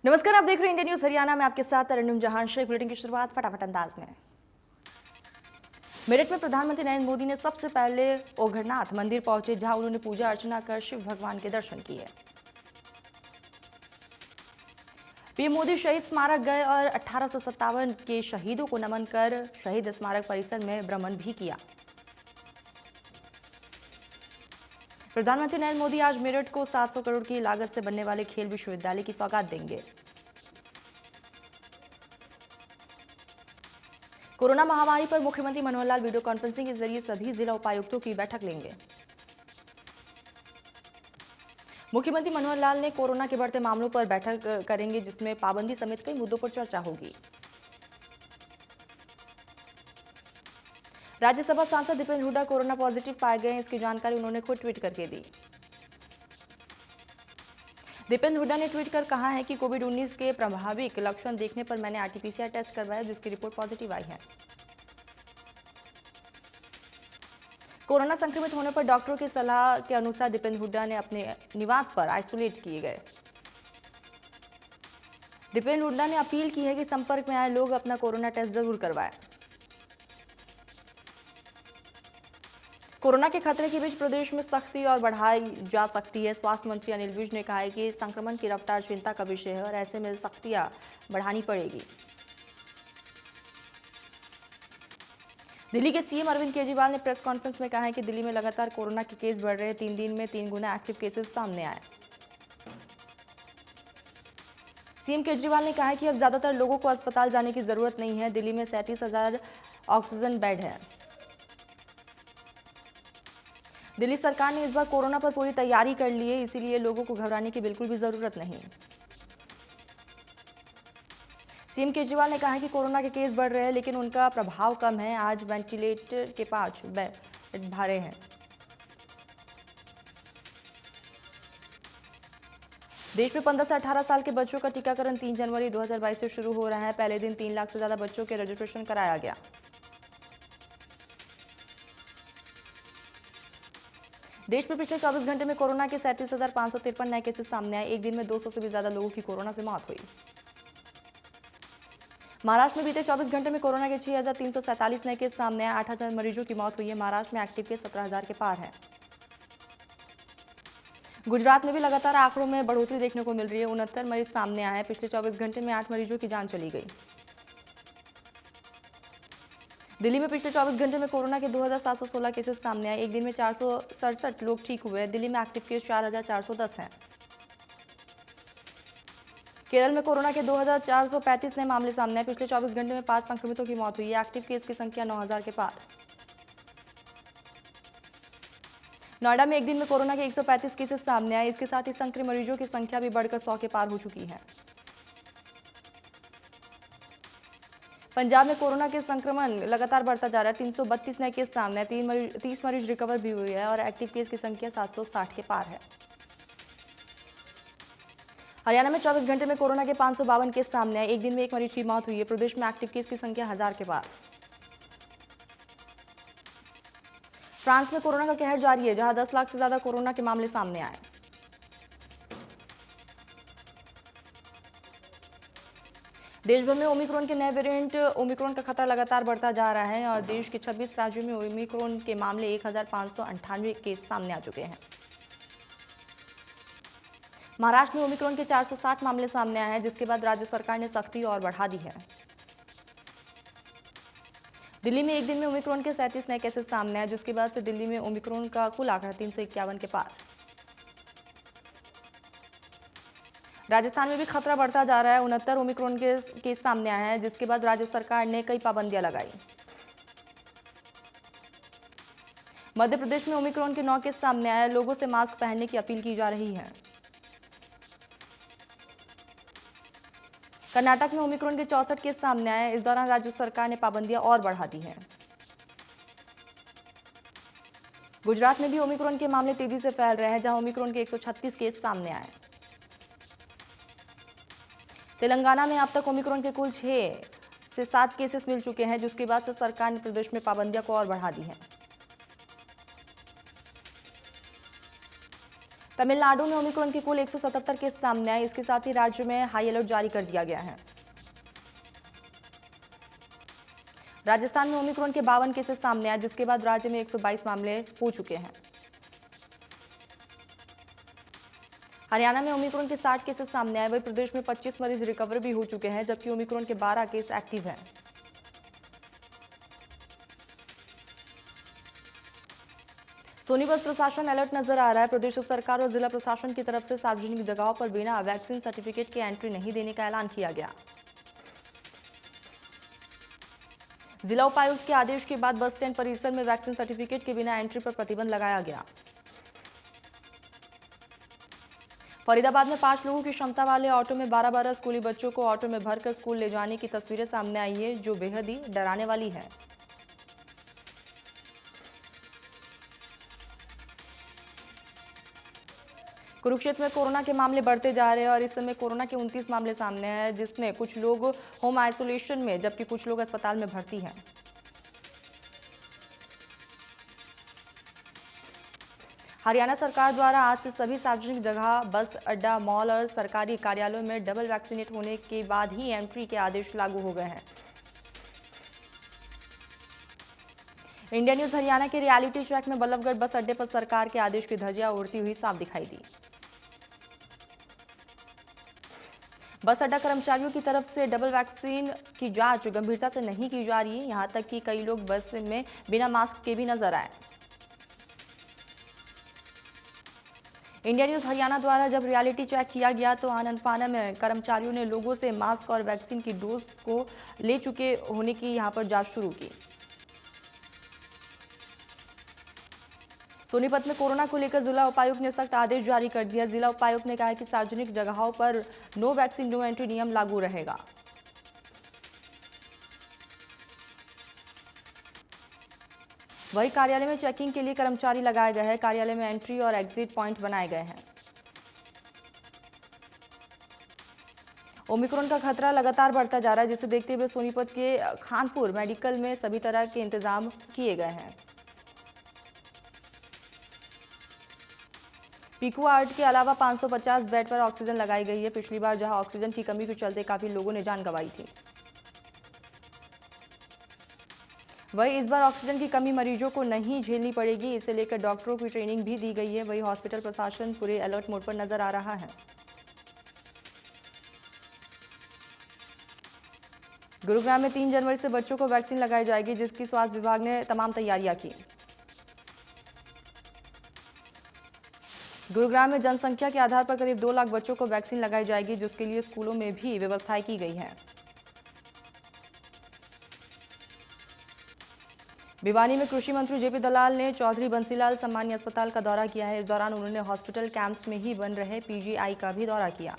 नमस्कार, आप देख रहे हैं इंडिया न्यूज हरियाणा में। आपके साथ अरण्युम जहां। शेख बुलेटिन की शुरुआत फटाफट अंदाज में। मेरठ में प्रधानमंत्री नरेंद्र मोदी ने सबसे पहले ओघरनाथ मंदिर पहुंचे, जहां उन्होंने पूजा अर्चना कर शिव भगवान के दर्शन किए। पीएम मोदी शहीद स्मारक गए और 1857 के शहीदों को नमन कर शहीद स्मारक परिसर में भ्रमण भी किया। प्रधानमंत्री नरेंद्र मोदी आज मेरठ को 700 करोड़ की लागत से बनने वाले खेल विश्वविद्यालय की सौगात देंगे। कोरोना महामारी पर मुख्यमंत्री मनोहर लाल वीडियो कॉन्फ्रेंसिंग के जरिए सभी जिला उपायुक्तों की बैठक लेंगे। मुख्यमंत्री मनोहर लाल ने कोरोना के बढ़ते मामलों पर बैठक करेंगे, जिसमें पाबंदी समेत कई मुद्दों पर चर्चा होगी। राज्यसभा सांसद दीपेंद्र हुड्डा कोरोना पॉजिटिव पाए गए हैं, इसकी जानकारी उन्होंने खुद ट्वीट करके दी। दीपेंद्र हुड्डा ने ट्वीट कर कहा है कि कोविड-19 के प्रभाविक लक्षण देखने पर मैंने आरटी-पीसीआर टेस्ट करवाया, जिसकी रिपोर्ट पॉजिटिव आई है। कोरोना संक्रमित होने पर डॉक्टरों की सलाह के अनुसार दीपेंद्र हुड्डा ने अपने निवास पर आइसोलेट किए गए। दीपेंद्र हुड्डा ने अपील की है कि संपर्क में आए लोग अपना कोरोना टेस्ट जरूर करवाएं। कोरोना के खतरे के बीच प्रदेश में सख्ती और बढ़ाई जा सकती है। स्वास्थ्य मंत्री अनिल विज ने कहा है कि संक्रमण की रफ्तार चिंता का विषय है और ऐसे में सख्तियां बढ़ानी पड़ेगी। दिल्ली के सीएम अरविंद केजरीवाल ने प्रेस कॉन्फ्रेंस में कहा है कि दिल्ली में लगातार कोरोना के केस बढ़ रहे हैं। 3 दिन में 3 गुना एक्टिव केसेस सामने आए। सीएम केजरीवाल ने कहा है कि अब ज्यादातर लोगों को अस्पताल जाने की जरूरत नहीं है। दिल्ली में 37,000 ऑक्सीजन बेड है। दिल्ली सरकार ने इस बार कोरोना पर पूरी तैयारी कर ली है, इसीलिए लोगों को घबराने की बिल्कुल भी जरूरत नहीं। सीएम केजरीवाल ने कहा है कि कोरोना के केस बढ़ रहे हैं, लेकिन उनका प्रभाव कम है। आज वेंटिलेटर के 5 बेड भरे हैं। देश में 15 से 18 साल के बच्चों का टीकाकरण 3 जनवरी 2022 से शुरू हो रहा है। पहले दिन 3 लाख से ज्यादा बच्चों के रजिस्ट्रेशन कराया गया। देश में पिछले 24 घंटे में कोरोना के 37,553 नए केसेस सामने आए। एक दिन में 200 से भी ज्यादा लोगों की कोरोना से मौत हुई। महाराष्ट्र में बीते 24 घंटे में कोरोना के 6,347 नए केस सामने आए। 8,000 मरीजों की मौत हुई है। महाराष्ट्र में एक्टिव केस 17,000 के पार है। गुजरात में भी लगातार आंकड़ों में बढ़ोतरी देखने को मिल रही है। 69 मरीज सामने आए हैं। पिछले 24 घंटे में 8 मरीजों की जान चली गई। दिल्ली में पिछले 24 घंटे में कोरोना के 2,716 केसेस सामने आए। एक दिन में 467 लोग ठीक हुए। दिल्ली में एक्टिव केस 4,410 हैं। केरल में कोरोना के 2,435 नए मामले सामने आए। पिछले 24 घंटे में 5 संक्रमितों की मौत हुई है। एक्टिव केस की संख्या 9,000 के पार। नोएडा में एक दिन में कोरोना के 135 केसेस सामने आए। इसके साथ ही संक्रमित मरीजों की संख्या भी बढ़कर 100 के पार हो चुकी है। पंजाब में कोरोना के संक्रमण लगातार बढ़ता जा रहा है। 332 नए केस सामने आए। 30 मरीज रिकवर भी हुए हैं और एक्टिव केस की संख्या 760 के पार है। हरियाणा में 24 घंटे में कोरोना के 552 केस सामने आए। एक दिन में 1 मरीज की मौत हुई है। प्रदेश में एक्टिव केस की संख्या 1000 के पार। फ्रांस में कोरोना का कहर जारी है, जहां 10 लाख से ज्यादा कोरोना के मामले सामने आए। देश भर में ओमिक्रॉन के नए वेरिएंट ओमिक्रॉन का खतरा लगातार बढ़ता जा रहा है और देश के 26 राज्यों में ओमिक्रॉन के मामले 1,598 केस सामने आ चुके हैं। महाराष्ट्र में ओमिक्रॉन के 460 मामले सामने आए हैं, जिसके बाद राज्य सरकार ने सख्ती और बढ़ा दी है। दिल्ली में एक दिन में ओमिक्रॉन के 37 नए केसेस सामने आए, जिसके बाद से दिल्ली में ओमिक्रॉन का कुल आंकड़ा 351 के पार। राजस्थान में भी खतरा बढ़ता जा रहा है। 69 ओमिक्रॉन के केस सामने आए हैं, जिसके बाद राज्य सरकार ने कई पाबंदियां लगाई। मध्य प्रदेश में ओमिक्रॉन के 9 केस सामने आए। लोगों से मास्क पहनने की अपील की जा रही है। कर्नाटक में ओमिक्रॉन के 64 केस सामने आए। इस दौरान राज्य सरकार ने पाबंदियां और बढ़ा दी हैं। गुजरात में भी ओमिक्रॉन के मामले तेजी से फैल रहे हैं, जहां ओमिक्रॉन के 136 केस सामने आए। तेलंगाना में अब तक ओमिक्रॉन के कुल 6 से 7 केसेस मिल चुके हैं, जिसके बाद से सरकार ने प्रदेश में पाबंदियां को और बढ़ा दी है। तमिलनाडु में ओमिक्रॉन के कुल 177 केस सामने आए। इसके साथ ही राज्य में हाई अलर्ट जारी कर दिया गया है। राजस्थान में ओमिक्रॉन के 52 केसेस सामने आए, जिसके बाद राज्य में 122 मामले हो चुके हैं। हरियाणा में ओमिक्रॉन के 60 केसेस सामने आए। वहीं प्रदेश में 25 मरीज रिकवर भी हो चुके हैं, जबकि ओमिक्रॉन के 12 केस एक्टिव हैं। सोनीपत प्रशासन अलर्ट नजर आ रहा है। प्रदेश सरकार और जिला प्रशासन की तरफ से सार्वजनिक जगहों पर बिना वैक्सीन सर्टिफिकेट के एंट्री नहीं देने का ऐलान किया गया। जिला उपायुक्त के आदेश के बाद बस स्टैंड परिसर में वैक्सीन सर्टिफिकेट के बिना एंट्री पर प्रतिबंध लगाया गया। फरीदाबाद में 5 लोगों की क्षमता वाले ऑटो में 12-12 स्कूली बच्चों को ऑटो में भरकर स्कूल ले जाने की तस्वीरें सामने आई है, जो बेहद ही डराने वाली है। कुरुक्षेत्र में कोरोना के मामले बढ़ते जा रहे हैं और इस समय कोरोना के 29 मामले सामने हैं, जिसमें कुछ लोग होम आइसोलेशन में जबकि कुछ लोग अस्पताल में भर्ती हैं। हरियाणा सरकार द्वारा आज से सभी सार्वजनिक जगह, बस अड्डा, मॉल और सरकारी कार्यालयों में डबल वैक्सीनेट होने के बाद ही एंट्री के आदेश लागू हो गए हैं। इंडिया न्यूज हरियाणा के रियलिटी चेक में बल्लभगढ़ बस अड्डे पर सरकार के आदेश की धज्जियां उड़ती हुई साफ दिखाई दी। बस अड्डा कर्मचारियों की तरफ से डबल वैक्सीन की जांच गंभीरता से नहीं की जा रही है। यहां तक कि कई लोग बस में बिना मास्क के भी नजर आए। इंडिया न्यूज हरियाणा द्वारा जब रियलिटी चेक किया गया तो आनन फानन में कर्मचारियों ने लोगों से मास्क और वैक्सीन की डोज को ले चुके होने की यहां पर जांच शुरू की। सोनीपत में कोरोना को लेकर जिला उपायुक्त ने सख्त आदेश जारी कर दिया। जिला उपायुक्त ने कहा कि सार्वजनिक जगहों पर नो वैक्सीन नो एंट्री नियम लागू रहेगा। वही कार्यालय में चेकिंग के लिए कर्मचारी लगाए गए हैं। कार्यालय में एंट्री और एग्जिट पॉइंट बनाए गए हैं। ओमिक्रॉन का खतरा लगातार बढ़ता जा रहा है, जिसे देखते हुए सोनीपत के खानपुर मेडिकल में सभी तरह के इंतजाम किए गए हैं। पीकू वार्ड के अलावा 550 बेड पर ऑक्सीजन लगाई गई है। पिछली बार जहां ऑक्सीजन की कमी के चलते काफी लोगों ने जान गंवाई थी, वहीं इस बार ऑक्सीजन की कमी मरीजों को नहीं झेलनी पड़ेगी। इसे लेकर डॉक्टरों की ट्रेनिंग भी दी गई है। वहीं हॉस्पिटल प्रशासन पूरे अलर्ट मोड पर नजर आ रहा है। गुरुग्राम में 3 जनवरी से बच्चों को वैक्सीन लगाई जाएगी, जिसकी स्वास्थ्य विभाग ने तमाम तैयारियां की। गुरुग्राम में जनसंख्या के आधार पर करीब 2 लाख बच्चों को वैक्सीन लगाई जाएगी, जिसके लिए स्कूलों में भी व्यवस्थाएं की गई हैं। भिवानी में कृषि मंत्री जेपी दलाल ने चौधरी बंसीलाल सामान्य अस्पताल का दौरा किया है। इस दौरान उन्होंने हॉस्पिटल कैंप्स में ही बन रहे पीजीआई का भी दौरा किया।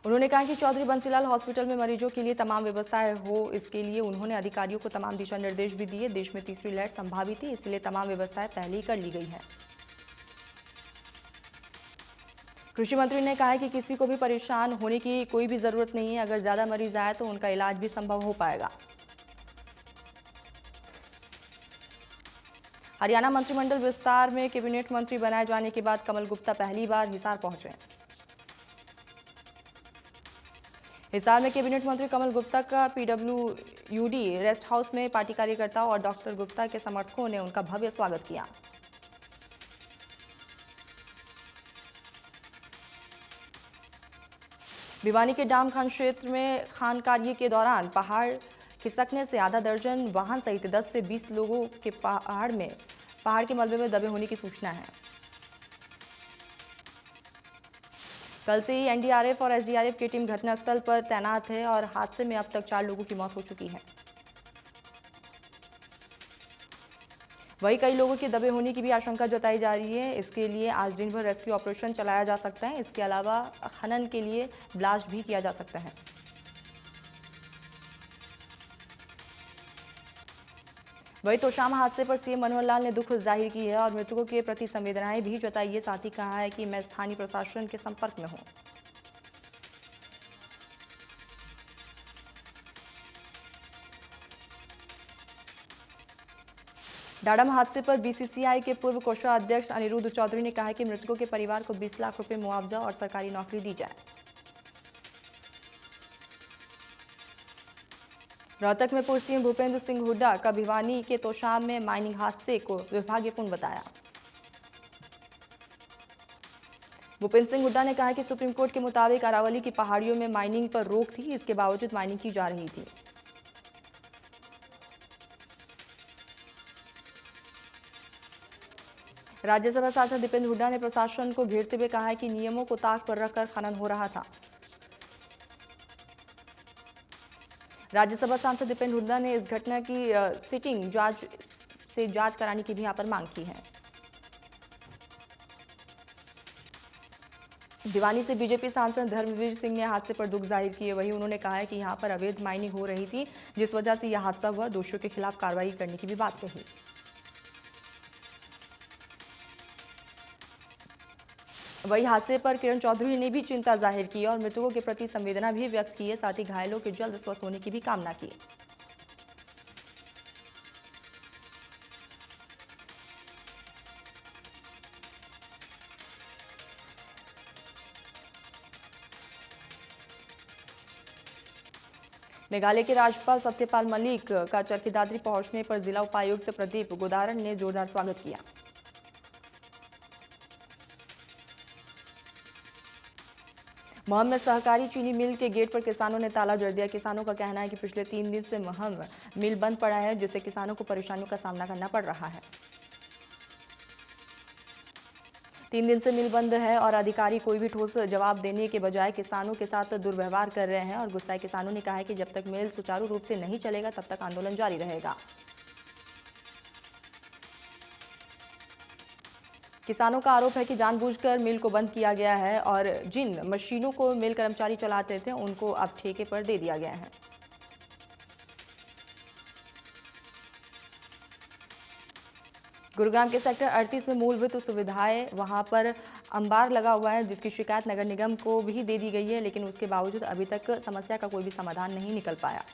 उन्होंने कहा कि चौधरी बंसीलाल हॉस्पिटल में मरीजों के लिए तमाम व्यवस्थाएं हो, इसके लिए उन्होंने अधिकारियों को तमाम दिशा निर्देश भी दिए। देश में तीसरी लहर संभावित थी, इसलिए तमाम व्यवस्थाएं पहले ही कर ली गई है। कृषि मंत्री ने कहा है कि किसी को भी परेशान होने की कोई भी जरूरत नहीं है। अगर ज्यादा मरीज आए तो उनका इलाज भी संभव हो पाएगा। हरियाणा मंत्रिमंडल विस्तार में कैबिनेट मंत्री बनाए जाने के बाद कमल गुप्ता पहली बार हिसार पहुंचे। हिसार में कैबिनेट मंत्री कमल गुप्ता का पीडब्ल्यूडी रेस्ट हाउस में पार्टी कार्यकर्ताओं और डॉक्टर गुप्ता के समर्थकों ने उनका भव्य स्वागत किया। भिवानी के डामखान क्षेत्र में खान कार्य के दौरान पहाड़ खिसकने से आधा दर्जन वाहन सहित 10 से 20 लोगों के पहाड़ के मलबे में दबे होने की सूचना है। कल से ही एनडीआरएफ और एसडीआरएफ की टीम घटनास्थल पर तैनात है और हादसे में अब तक 4 लोगों की मौत हो चुकी है। वहीं कई लोगों के दबे होने की भी आशंका जताई जा रही है। इसके लिए आज दिन भर रेस्क्यू ऑपरेशन चलाया जा सकता है। इसके अलावा खनन के लिए ब्लास्ट भी किया जा सकता है। वहीं तोशाम हादसे पर सीएम मनोहर लाल ने दुख जाहिर की है और मृतकों के प्रति संवेदनाएं भी जताई है। साथ ही कहा है कि मैं स्थानीय प्रशासन के संपर्क में हूं। डाडम हादसे पर बीसीसीआई के पूर्व कोषाध्यक्ष अनिरुद्ध चौधरी ने कहा कि मृतकों के परिवार को 20 लाख रुपए मुआवजा और सरकारी नौकरी दी जाए। रोहतक में पूर्व सीएम भूपेंद्र सिंह हुड्डा का भिवानी के तोशाम में माइनिंग हादसे को दुर्भाग्यपूर्ण बताया। भूपेंद्र सिंह हुड्डा ने कहा कि सुप्रीम कोर्ट के मुताबिक अरावली की पहाड़ियों में माइनिंग पर रोक थी, इसके बावजूद माइनिंग की जा रही थी। राज्यसभा सांसद दीपेंद्र हुड्डा ने प्रशासन को घेरते हुए कहा है कि नियमों को ताक पर रखकर खनन हो रहा था। राज्यसभा सांसद दीपेंद्र हुड्डा ने इस घटना की सिटिंग जज से जांच कराने की भी यहां पर मांग की है। भिवानी से बीजेपी सांसद धर्मवीर सिंह ने हादसे पर दुख जाहिर किए। वहीं उन्होंने कहा है कि यहां पर अवैध माइनिंग हो रही थी, जिस वजह से यह हादसा हुआ। दोषियों के खिलाफ कार्रवाई करने की भी बात कही। वहीं हादसे पर किरण चौधरी ने भी चिंता जाहिर की और मृतकों के प्रति संवेदना भी व्यक्त की है। साथ ही घायलों के जल्द स्वस्थ होने की भी कामना की। मेघालय के राज्यपाल सत्यपाल मलिक का चरखी दादरी पहुंचने पर जिला उपायुक्त प्रदीप गोदारण ने जोरदार स्वागत किया। महम में सहकारी चीनी मिल के गेट पर किसानों ने ताला जड़ दिया। किसानों का कहना है कि पिछले 3 दिन से महम मिल बंद पड़ा है, जिससे किसानों को परेशानियों का सामना करना पड़ रहा है। 3 दिन से मिल बंद है और अधिकारी कोई भी ठोस जवाब देने के बजाय किसानों के साथ दुर्व्यवहार कर रहे हैं और गुस्साए किसानों ने कहा है कि जब तक मिल सुचारू रूप से नहीं चलेगा तब तक आंदोलन जारी रहेगा। किसानों का आरोप है कि जानबूझकर मिल को बंद किया गया है और जिन मशीनों को मिल कर्मचारी चलाते थे उनको अब ठेके पर दे दिया गया है। गुरुग्राम के सेक्टर 38 में मूलभूत सुविधाएं वहां पर अंबार लगा हुआ है, जिसकी शिकायत नगर निगम को भी दे दी गई है, लेकिन उसके बावजूद अभी तक समस्या का कोई भी समाधान नहीं निकल पाया।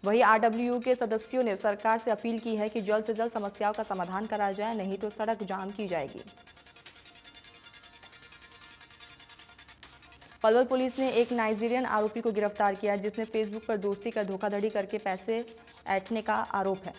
वहीं आरडब्ल्यू के सदस्यों ने सरकार से अपील की है कि जल्द से जल्द समस्याओं का समाधान करा जाए, नहीं तो सड़क जाम की जाएगी। पलवल पुलिस ने एक नाइजीरियन आरोपी को गिरफ्तार किया, जिसने फेसबुक पर दोस्ती कर धोखाधड़ी करके पैसे ऐंठने का आरोप है।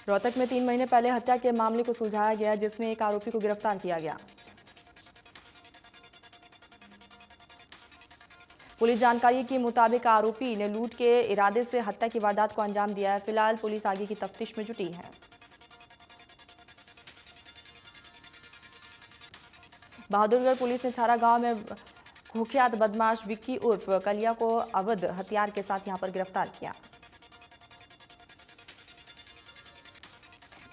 रोहतक में 3 महीने पहले हत्या के मामले को सुलझाया गया, जिसमें एक आरोपी को गिरफ्तार किया गया। पुलिस जानकारी के मुताबिक आरोपी ने लूट के इरादे से हत्या की वारदात को अंजाम दिया है। फिलहाल पुलिस आगे की तफ्तीश में जुटी है। बहादुरगढ़ पुलिस ने छारा गांव में कुख्यात बदमाश विक्की उर्फ कलिया को अवैध हथियार के साथ यहां पर गिरफ्तार किया।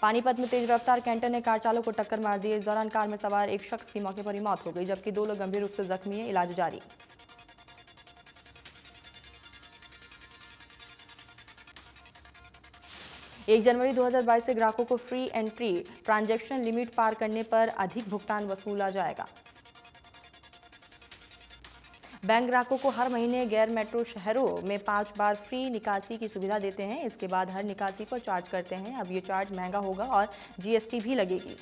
पानीपत में तेज रफ्तार कैंटर ने कार चालक को टक्कर मार दी। इस दौरान कार में सवार एक शख्स की मौके पर ही मौत हो गई, जबकि 2 लोग गंभीर रूप से जख्मी हैं। इलाज जारी। एक जनवरी 2022 से ग्राहकों को फ्री एंट्री ट्रांजैक्शन लिमिट पार करने पर अधिक भुगतान वसूला जाएगा। बैंक ग्राहकों को हर महीने गैर मेट्रो शहरों में 5 बार फ्री निकासी की सुविधा देते हैं। इसके बाद हर निकासी पर चार्ज करते हैं। अब ये चार्ज महंगा होगा और जीएसटी भी लगेगी।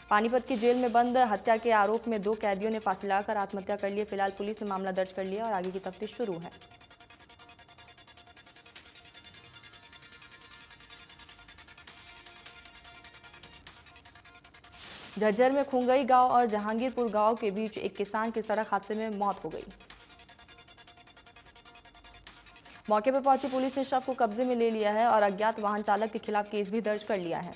पानीपत की जेल में बंद हत्या के आरोप में 2 कैदियों ने फांसी लगाकर आत्महत्या कर ली। फिलहाल पुलिस ने मामला दर्ज कर लिया और आगे की तफ्तीश शुरू है। झज्जर में खुंगई गांव और जहांगीरपुर गांव के बीच एक किसान की सड़क हादसे में मौत हो गई। मौके पर पहुंची पुलिस ने शव को कब्जे में ले लिया है और अज्ञात वाहन चालक के खिलाफ केस भी दर्ज कर लिया है।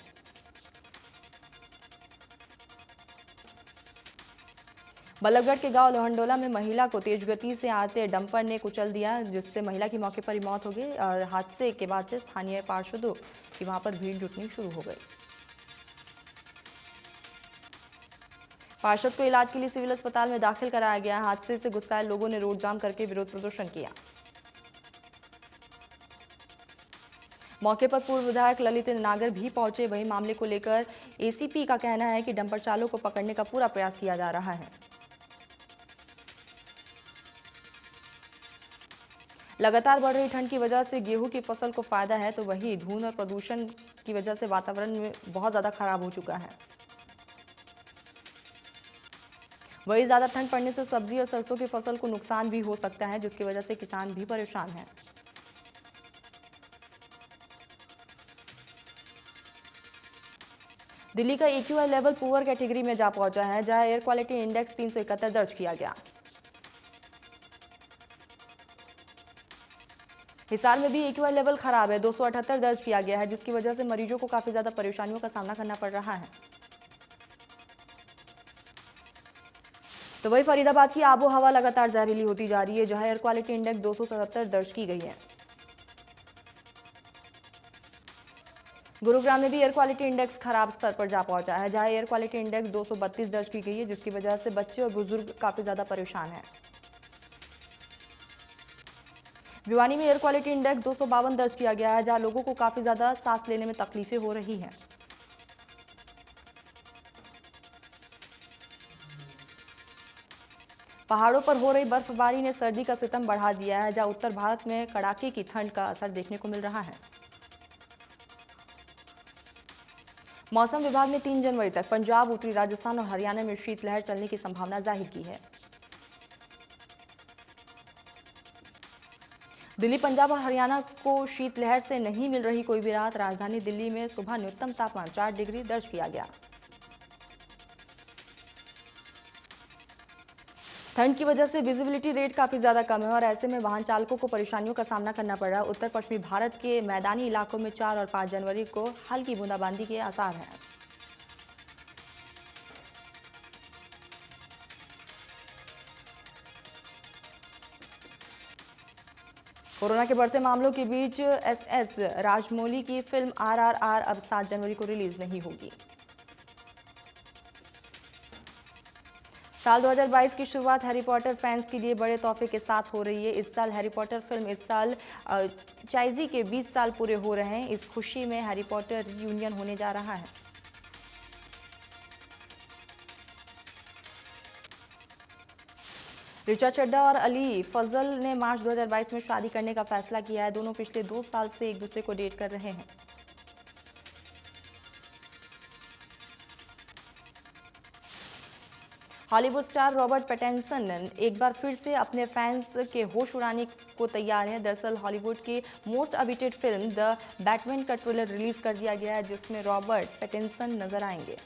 बल्लभगढ़ के गांव लोहंडोला में महिला को तेज गति से आते डंपर ने कुचल दिया, जिससे महिला की मौके पर ही मौत हो गई और हादसे के बाद से स्थानीय पार्षदों की वहां पर भीड़ जुटनी शुरू हो गई। पार्षद को इलाज के लिए सिविल अस्पताल में दाखिल कराया गया। हादसे से गुस्साए लोगों ने रोड जाम करके विरोध प्रदर्शन किया। मौके पर पूर्व विधायक ललित नागर भी पहुंचे। वहीं मामले को लेकर एसीपी का कहना है कि डंपर चालक को पकड़ने का पूरा प्रयास किया जा रहा है। लगातार बढ़ रही ठंड की वजह से गेहूं की फसल को फायदा है, तो वहीं धुंध और प्रदूषण की वजह से वातावरण में बहुत ज्यादा खराब हो चुका है। वहीं ज्यादा ठंड पड़ने से सब्जी और सरसों की फसल को नुकसान भी हो सकता है, जिसकी वजह से किसान भी परेशान हैं। दिल्ली का AQI लेवल पुअर कैटेगरी में जा पहुंचा है, जहां एयर क्वालिटी इंडेक्स 371 दर्ज किया गया। हिसार में भी AQI लेवल खराब है, 278 दर्ज किया गया है, जिसकी वजह से मरीजों को काफी ज्यादा परेशानियों का सामना करना पड़ रहा है। तो वही फरीदाबाद की आबो हवा लगातार जहरीली होती जा रही है, जहां एयर क्वालिटी इंडेक्स 277 दर्ज की गई है। गुरुग्राम में भी एयर क्वालिटी इंडेक्स खराब स्तर पर जा पहुंचा है, जहां एयर क्वालिटी इंडेक्स 232 दर्ज की गई है, जिसकी वजह से बच्चे और बुजुर्ग काफी ज्यादा परेशान हैं। भिवानी में एयर क्वालिटी इंडेक्स 252 दर्ज किया गया है, जहां लोगों को काफी ज्यादा सांस लेने में तकलीफें हो रही हैं। पहाड़ों पर हो रही बर्फबारी ने सर्दी का सितम बढ़ा दिया है, जहां उत्तर भारत में कड़ाके की ठंड का असर देखने को मिल रहा है। मौसम विभाग ने 3 जनवरी तक पंजाब, उत्तरी राजस्थान और हरियाणा में शीतलहर चलने की संभावना जाहिर की है। दिल्ली, पंजाब और हरियाणा को शीतलहर से नहीं मिल रही कोई भी राहत। राजधानी दिल्ली में सुबह न्यूनतम तापमान 4 डिग्री दर्ज किया गया। ठंड की वजह से विजिबिलिटी रेट काफी ज्यादा कम है और ऐसे में वाहन चालकों को परेशानियों का सामना करना पड़ रहा है। उत्तर पश्चिमी भारत के मैदानी इलाकों में 4 और 5 जनवरी को हल्की बूंदाबांदी के आसार हैं। कोरोना के बढ़ते मामलों के बीच SS राजमौली की फिल्म RRR अब 7 जनवरी को रिलीज नहीं होगी। साल 2022 की शुरुआत हैरी पॉटर फैंस के लिए बड़े तोहफे के साथ हो रही है। इस साल हैरी पॉटर फिल्म इस साल चाइजी के 20 साल पूरे हो रहे हैं। इस खुशी में हैरी पॉटर रियूनियन होने जा रहा है। ऋचा चड्ढा और अली फजल ने मार्च 2022 में शादी करने का फैसला किया है। दोनों पिछले 2 साल से एक दूसरे को डेट कर रहे हैं। हॉलीवुड स्टार रॉबर्ट पैटिंसन एक बार फिर से अपने फैंस के होश उड़ाने को तैयार हैं। दरअसल हॉलीवुड की most awaited film the Batman का ट्रेलर रिलीज कर दिया गया है, जिसमें रॉबर्ट पैटिंसन नजर आएंगे।